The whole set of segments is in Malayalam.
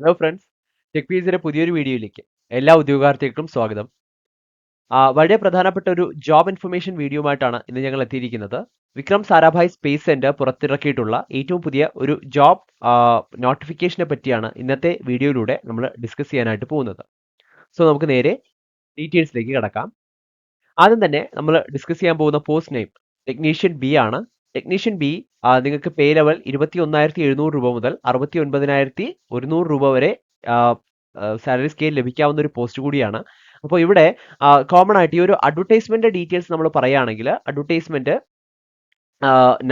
ഹലോ ഫ്രണ്ട്സ്, ടെക് പീസിന്റെ പുതിയൊരു വീഡിയോയിലേക്ക് എല്ലാ ഉദ്യോഗാർത്ഥികൾക്കും സ്വാഗതം. വളരെ പ്രധാനപ്പെട്ട ഒരു ജോബ് ഇൻഫർമേഷൻ വീഡിയോയുമായിട്ടാണ് ഇന്ന് ഞങ്ങൾ എത്തിയിരിക്കുന്നത്. വിക്രം സാരാഭായ് സ്പേസ് സെന്റർ പുറത്തിറക്കിയിട്ടുള്ള ഏറ്റവും പുതിയ ഒരു ജോബ് നോട്ടിഫിക്കേഷനെ പറ്റിയാണ് ഇന്നത്തെ വീഡിയോയിലൂടെ നമ്മൾ ഡിസ്കസ് ചെയ്യാനായിട്ട് പോകുന്നത്. സോ നമുക്ക് നേരെ ഡീറ്റെയിൽസിലേക്ക് കിടക്കാം. ആദ്യം തന്നെ നമ്മൾ ഡിസ്കസ് ചെയ്യാൻ പോകുന്ന പോസ്റ്റ് നെയിം ടെക്നീഷ്യൻ ബി ആണ്. ടെക്നീഷ്യൻ ബി നിങ്ങൾക്ക് പേ ലെവൽ 21,700 രൂപ മുതൽ 69,100 രൂപ വരെ സാലറി സ്കെയിൽ ലഭിക്കാവുന്ന ഒരു പോസ്റ്റ് കൂടിയാണ്. അപ്പോൾ ഇവിടെ കോമൺ ആയിട്ട് ഈ ഒരു അഡ്വർടൈസ്മെന്റ് ഡീറ്റെയിൽസ് നമ്മൾ പറയുകയാണെങ്കിൽ അഡ്വർടൈസ്മെന്റ്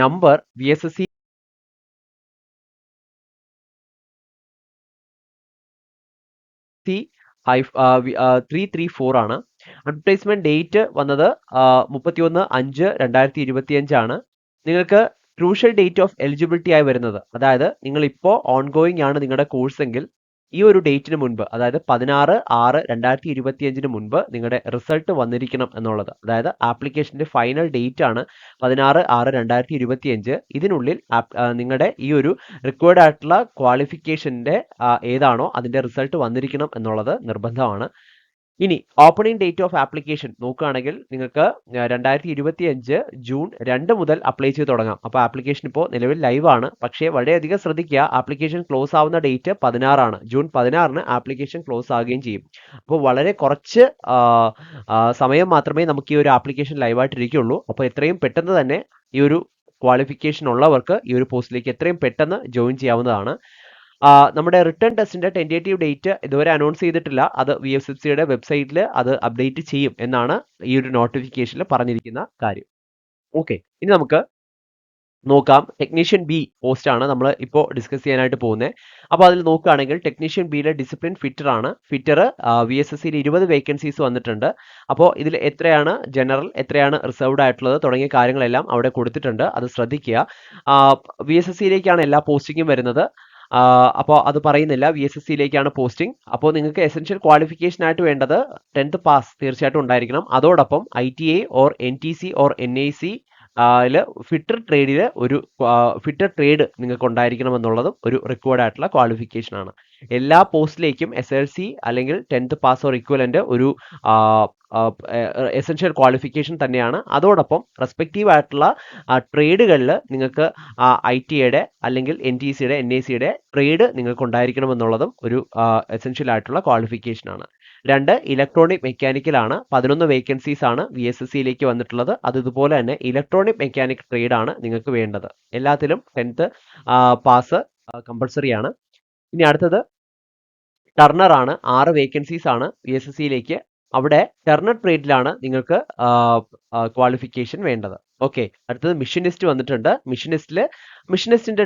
നമ്പർ VSSC 334 ആണ്. അഡ്വർടൈസ്മെന്റ് ഡേറ്റ് വന്നത് 31/5/2025 ആണ്. നിങ്ങൾക്ക് ക്രൂഷ്യൽ ഡേറ്റ് ഓഫ് എലിജിബിലിറ്റി ആയി വരുന്നത്, അതായത് നിങ്ങൾ ഇപ്പോൾ ഓൺഗോയിങ് ആണ് നിങ്ങളുടെ കോഴ്സ് എങ്കിൽ ഈ ഒരു ഡേറ്റിന് മുൻപ്, അതായത് 16/6/2025 മുൻപ് നിങ്ങളുടെ റിസൾട്ട് വന്നിരിക്കണം എന്നുള്ളത്. അതായത് ആപ്ലിക്കേഷന്റെ ഫൈനൽ ഡേറ്റ് ആണ് 16/6/2025. ഇതിനുള്ളിൽ നിങ്ങളുടെ ഈ ഒരു റിക്വയർഡ് ആയിട്ടുള്ള ക്വാളിഫിക്കേഷന്റെ ഏതാണോ അതിന്റെ റിസൾട്ട് വന്നിരിക്കണം എന്നുള്ളത് നിർബന്ധമാണ്. ഇനി ഓപ്പണിംഗ് ഡേറ്റ് ഓഫ് ആപ്ലിക്കേഷൻ നോക്കുകയാണെങ്കിൽ നിങ്ങൾക്ക് 2025 ജൂൺ 2 മുതൽ അപ്ലൈ ചെയ്ത് തുടങ്ങാം. അപ്പോൾ ആപ്ലിക്കേഷൻ ഇപ്പോൾ നിലവിൽ ലൈവ് ആണ്. പക്ഷേ വളരെയധികം ശ്രദ്ധിക്കുക, ആപ്ലിക്കേഷൻ ക്ലോസ് ആവുന്ന ഡേറ്റ് 16 ആണ്. ജൂൺ 16 ആപ്ലിക്കേഷൻ ക്ലോസ് ആവുകയും ചെയ്യും. അപ്പോൾ വളരെ കുറച്ച് സമയം മാത്രമേ നമുക്ക് ഈ ഒരു ആപ്ലിക്കേഷൻ ലൈവായിട്ട് ഇരിക്കുള്ളൂ. അപ്പോൾ എത്രയും പെട്ടെന്ന് തന്നെ ഈ ഒരു ക്വാളിഫിക്കേഷൻ ഉള്ളവർക്ക് ഈ ഒരു പോസ്റ്റിലേക്ക് എത്രയും പെട്ടെന്ന് ജോയിൻ ചെയ്യാവുന്നതാണ്. നമ്മുടെ റിട്ടേൺ ടെസ്റ്റിന്റെ ടെന്റേറ്റീവ് ഡേറ്റ് ഇതുവരെ അനൗൺസ് ചെയ്തിട്ടില്ല. അത് VSSCയുടെ വെബ്സൈറ്റിൽ അത് അപ്ഡേറ്റ് ചെയ്യും എന്നാണ് ഈ ഒരു നോട്ടിഫിക്കേഷനിൽ പറഞ്ഞിരിക്കുന്ന കാര്യം. ഓക്കെ, ഇനി നമുക്ക് നോക്കാം. ടെക്നീഷ്യൻ ബി പോസ്റ്റ് ആണ് നമ്മൾ ഇപ്പോൾ ഡിസ്കസ് ചെയ്യാനായിട്ട് പോകുന്നത്. അപ്പോൾ അതിൽ നോക്കുകയാണെങ്കിൽ ടെക്നീഷ്യൻ ബിയിലെ ഡിസിപ്ലിൻ ഫിറ്റർ ആണ്. ഫിറ്റർ VSSCയിൽ 20 വേക്കൻസീസ് വന്നിട്ടുണ്ട്. അപ്പോൾ ഇതിൽ എത്രയാണ് ജനറൽ, എത്രയാണ് റിസർവ്ഡ് ആയിട്ടുള്ളത് തുടങ്ങിയ കാര്യങ്ങളെല്ലാം അവിടെ കൊടുത്തിട്ടുണ്ട്. അത് ശ്രദ്ധിക്കുക. VSSCയിലേക്കാണ് എല്ലാ പോസ്റ്റിങ്ങും വരുന്നത്. അപ്പോൾ അത് പറയുന്നില്ല, VSSCയിലേക്കാണ് പോസ്റ്റിംഗ്. അപ്പോൾ നിങ്ങൾക്ക് എസെൻഷ്യൽ ക്വാളിഫിക്കേഷൻ ആയിട്ട് വേണ്ടത് 10th പാസ് തീർച്ചയായിട്ടും ഉണ്ടായിരിക്കണം. അതോടൊപ്പം ITI or NTC or NIC fitter ട്രേഡിൽ ഒരു ഫിറ്റർ ട്രേഡ് നിങ്ങൾക്ക് ഉണ്ടായിരിക്കണം എന്നുള്ളതും ഒരു റിക്വയർഡ് ആയിട്ടുള്ള ക്വാളിഫിക്കേഷൻ ആണ്. എല്ലാ പോസ്റ്റിലേക്കും SLC അല്ലെങ്കിൽ 10th പാസ് ഓർ ഇക്വലന്റ് ഒരു എസെൻഷ്യൽ ക്വാളിഫിക്കേഷൻ തന്നെയാണ്. അതോടൊപ്പം റെസ്പെക്റ്റീവ് ആയിട്ടുള്ള ട്രേഡുകളിൽ നിങ്ങൾക്ക് ITIയുടെ അല്ലെങ്കിൽ NTCയുടെ NICയുടെ ട്രേഡ് നിങ്ങൾക്ക് ഉണ്ടായിരിക്കണം എന്നുള്ളതും ഒരു എസെൻഷ്യൽ ആയിട്ടുള്ള ക്വാളിഫിക്കേഷൻ ആണ്. 2 ഇലക്ട്രോണിക് മെക്കാനിക്കൽ ആണ്. 11 വേക്കൻസീസ് ആണ് VSSCയിലേക്ക് വന്നിട്ടുള്ളത്. അത് ഇതുപോലെ തന്നെ ഇലക്ട്രോണിക് മെക്കാനിക് ട്രേഡ് ആണ് നിങ്ങൾക്ക് വേണ്ടത്. എല്ലാത്തിലും 10th പാസ് കമ്പൾസറി ആണ്. ഇനി അടുത്തത് ടർണർ ആണ്. 6 വേക്കൻസീസ് ആണ് VSSCയിലേക്ക്. അവിടെ ടർണർ ട്രേഡിലാണ് നിങ്ങൾക്ക് ക്വാളിഫിക്കേഷൻ വേണ്ടത്. ഓക്കെ, അടുത്തത് മിഷനിസ്റ്റ് വന്നിട്ടുണ്ട്. മിഷനിസ്റ്റിന്റെ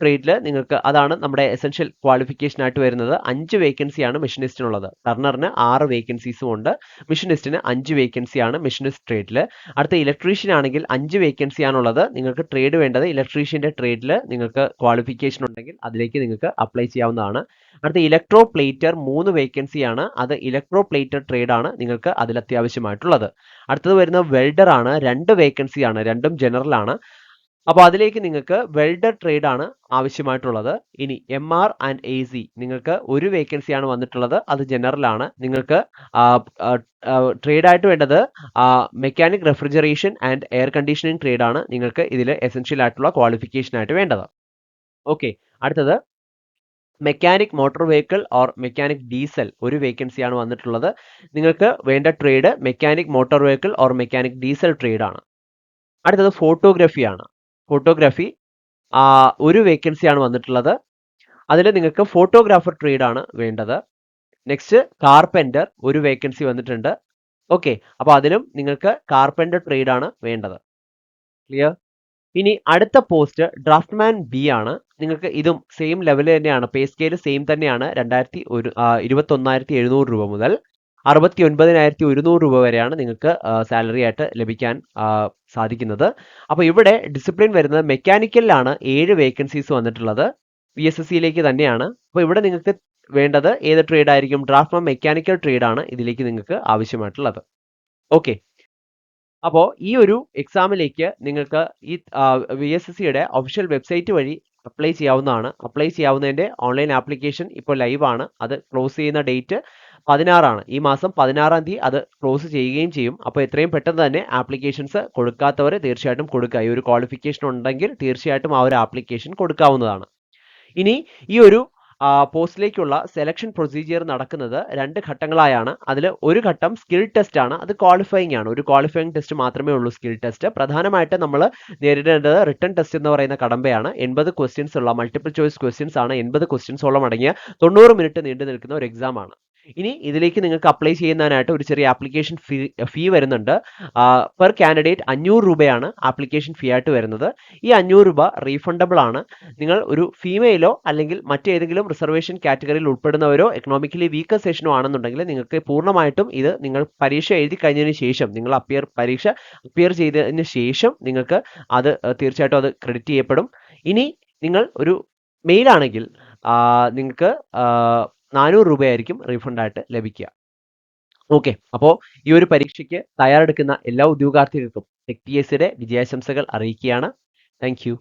ട്രേഡിൽ നിങ്ങൾക്ക് അതാണ് നമ്മുടെ എസെൻഷ്യൽ ക്വാളിഫിക്കേഷൻ ആയിട്ട് വരുന്നത്. 5 വേക്കൻസിയാണ് മെഷീനിസ്റ്റിനുള്ളത്. ടർണറിന് 6 വേക്കൻസീസും ഉണ്ട്. മെഷീനിസ്റ്റിന് 5 വേക്കൻസിയാണ് മെഷീനിസ്റ്റ് ട്രേഡിൽ. അടുത്ത ഇലക്ട്രീഷ്യൻ ആണെങ്കിൽ 5 വേക്കൻസിയാണുള്ളത്. നിങ്ങൾക്ക് ട്രേഡ് വേണ്ടത് ഇലക്ട്രീഷ്യന്റെ ട്രേഡിൽ നിങ്ങൾക്ക് ക്വാളിഫിക്കേഷൻ ഉണ്ടെങ്കിൽ അതിലേക്ക് നിങ്ങൾക്ക് അപ്ലൈ ചെയ്യാവുന്നതാണ്. അടുത്ത ഇലക്ട്രോ പ്ലേറ്റർ 3 വേക്കൻസിയാണ്. അത് ഇലക്ട്രോ പ്ലേറ്റർ ട്രേഡ് ആണ് നിങ്ങൾക്ക് അതിൽ അത്യാവശ്യമായിട്ടുള്ളത്. അടുത്തത് വരുന്ന വെൽഡർ ആണ്. 2 വേക്കൻസിയാണ്, രണ്ടും ജനറൽ ആണ്. അപ്പോൾ അതിലേക്ക് നിങ്ങൾക്ക് വെൽഡർ ട്രേഡ് ആണ് ആവശ്യമായിട്ടുള്ളത്. ഇനി MR ആൻഡ് AC നിങ്ങൾക്ക് 1 വേക്കൻസിയാണ് വന്നിട്ടുള്ളത്. അത് ജനറൽ ആണ്. നിങ്ങൾക്ക് ട്രേഡ് ആയിട്ട് വേണ്ടത് mechanic refrigeration and air conditioning trade ആണ് നിങ്ങൾക്ക് ഇതിൽ എസെൻഷ്യൽ ആയിട്ടുള്ള ക്വാളിഫിക്കേഷൻ ആയിട്ട് വേണ്ടത്. ഓക്കെ, അടുത്തത് mechanic motor vehicle or mechanic diesel 1 വേക്കൻസിയാണ് വന്നിട്ടുള്ളത്. നിങ്ങൾക്ക് വേണ്ട trade mechanic motor vehicle or mechanic diesel trade ആണ്. അടുത്തത് ഫോട്ടോഗ്രാഫി ആണ്. ഫോട്ടോഗ്രാഫി 1 വേക്കൻസിയാണ് വന്നിട്ടുള്ളത്. അതിൽ നിങ്ങൾക്ക് ഫോട്ടോഗ്രാഫർ ട്രേഡ് ആണ് വേണ്ടത്. നെക്സ്റ്റ് കാർപെൻറ്റർ 1 വേക്കൻസി വന്നിട്ടുണ്ട്. ഓക്കെ, അപ്പോൾ അതിലും നിങ്ങൾക്ക് കാർപെൻറ്റർ ട്രേഡ് ആണ് വേണ്ടത്. ക്ലിയർ? ഇനി അടുത്ത പോസ്റ്റ് ഡ്രാഫ്റ്റ്മാൻ ബി ആണ്. നിങ്ങൾക്ക് ഇതും സെയിം ലെവൽ തന്നെയാണ്. പേ സ്കെയിൽ സെയിം തന്നെയാണ്. 21,700 രൂപ മുതൽ 69,100 രൂപ വരെയാണ് നിങ്ങൾക്ക് സാലറി ആയിട്ട് ലഭിക്കാൻ സാധിക്കുന്നത്. അപ്പോൾ ഇവിടെ ഡിസിപ്ലിൻ വരുന്നത് മെക്കാനിക്കലിലാണ് 7 വേക്കൻസീസ് വന്നിട്ടുള്ളത്. VSSCയിലേക്ക് തന്നെയാണ്. അപ്പോൾ ഇവിടെ നിങ്ങൾക്ക് വേണ്ടത് ഏത് ട്രേഡ് ആയിരിക്കും? ഡ്രാഫ്റ്റ്മാൻ മെക്കാനിക്കൽ ട്രേഡ് ആണ് ഇതിലേക്ക് നിങ്ങൾക്ക് ആവശ്യമായിട്ടുള്ളത്. ഓക്കെ, അപ്പോൾ ഈ ഒരു എക്സാമിലേക്ക് നിങ്ങൾക്ക് ഈ VSSCയുടെ ഒഫീഷ്യൽ വെബ്സൈറ്റ് വഴി അപ്ലൈ ചെയ്യാവുന്നതാണ്. അപ്ലൈ ചെയ്യാവുന്നതിൻ്റെ ഓൺലൈൻ ആപ്ലിക്കേഷൻ ഇപ്പോൾ ലൈവ് ആണ്. അത് ക്ലോസ് ചെയ്യുന്ന ഡേറ്റ് 16 ഈ മാസം 16 തീയതി അത് ക്ലോസ് ചെയ്യുകയും ചെയ്യും. അപ്പോൾ എത്രയും പെട്ടെന്ന് തന്നെ ആപ്ലിക്കേഷൻസ് കൊടുക്കാത്തവർ തീർച്ചയായിട്ടും കൊടുക്കുക. ഈ ഒരു ക്വാളിഫിക്കേഷൻ ഉണ്ടെങ്കിൽ തീർച്ചയായിട്ടും ആ ഒരു ആപ്ലിക്കേഷൻ കൊടുക്കാവുന്നതാണ്. ഇനി ഈ ഒരു പോസ്റ്റിലേക്കുള്ള സെലക്ഷൻ പ്രൊസീജിയർ നടക്കുന്നത് 2 ഘട്ടങ്ങളായാണ്. അതിൽ ഒരു ഘട്ടം സ്കിൽ ടെസ്റ്റ് ആണ്. അത് ക്വാളിഫയിങ് ആണ്. ഒരു ക്വാളിഫയിങ് ടെസ്റ്റ് മാത്രമേ ഉള്ളൂ സ്കിൽ ടെസ്റ്റ്. പ്രധാനമായിട്ട് നമ്മൾ നേരിടേണ്ടത് റിട്ടൺ ടെസ്റ്റ് എന്ന് പറയുന്ന കടമ്പയാണ്. 80 ക്വസ്റ്റ്യൻസ് ഉള്ള മൾട്ടിപ്പിൾ ചോയ്സ് ക്വസ്റ്റ്യൻസ് ആണ്. 80 ക്വസ്റ്റ്യൻസോളം അടങ്ങിയ 90 മിനിറ്റ് നീണ്ടു നിൽക്കുന്ന ഒരു എക്സാം ആണ്. ഇനി ഇതിലേക്ക് നിങ്ങൾക്ക് അപ്ലൈ ചെയ്യുന്നതിനായിട്ട് ഒരു ചെറിയ ആപ്ലിക്കേഷൻ ഫീ വരുന്നുണ്ട്. പെർ കാൻഡിഡേറ്റ് 500 രൂപയാണ് ആപ്ലിക്കേഷൻ ഫീ ആയിട്ട് വരുന്നത്. ഈ 500 രൂപ റീഫണ്ടബിൾ ആണ്. നിങ്ങൾ ഒരു ഫീമെയിലോ അല്ലെങ്കിൽ മറ്റേതെങ്കിലും റിസർവേഷൻ കാറ്റഗറിയിൽ ഉൾപ്പെടുന്നവരോ എക്കണോമിക്കലി വീക്കർ സെഷനോ ആണെന്നുണ്ടെങ്കിൽ നിങ്ങൾക്ക് പൂർണ്ണമായിട്ടും ഇത് നിങ്ങൾ പരീക്ഷ എഴുതി കഴിഞ്ഞതിന് ശേഷം നിങ്ങൾ പരീക്ഷ അപ്പിയർ ചെയ്തതിന് ശേഷം നിങ്ങൾക്ക് അത് തീർച്ചയായിട്ടും അത് ക്രെഡിറ്റ് ചെയ്യപ്പെടും. ഇനി നിങ്ങൾ ഒരു മെയിൽ ആണെങ്കിൽ നിങ്ങൾക്ക് 400 രൂപയായിരിക്കും റീഫണ്ട് ആയിട്ട് ലഭിക്കുക. ഓക്കെ, അപ്പോൾ ഈ ഒരു പരീക്ഷയ്ക്ക് തയ്യാറെടുക്കുന്ന എല്ലാ ഉദ്യോഗാർത്ഥികൾക്കും ടെക് PSCയുടെ വിജയാശംസകൾ അറിയിക്കുകയാണ്. Thank you.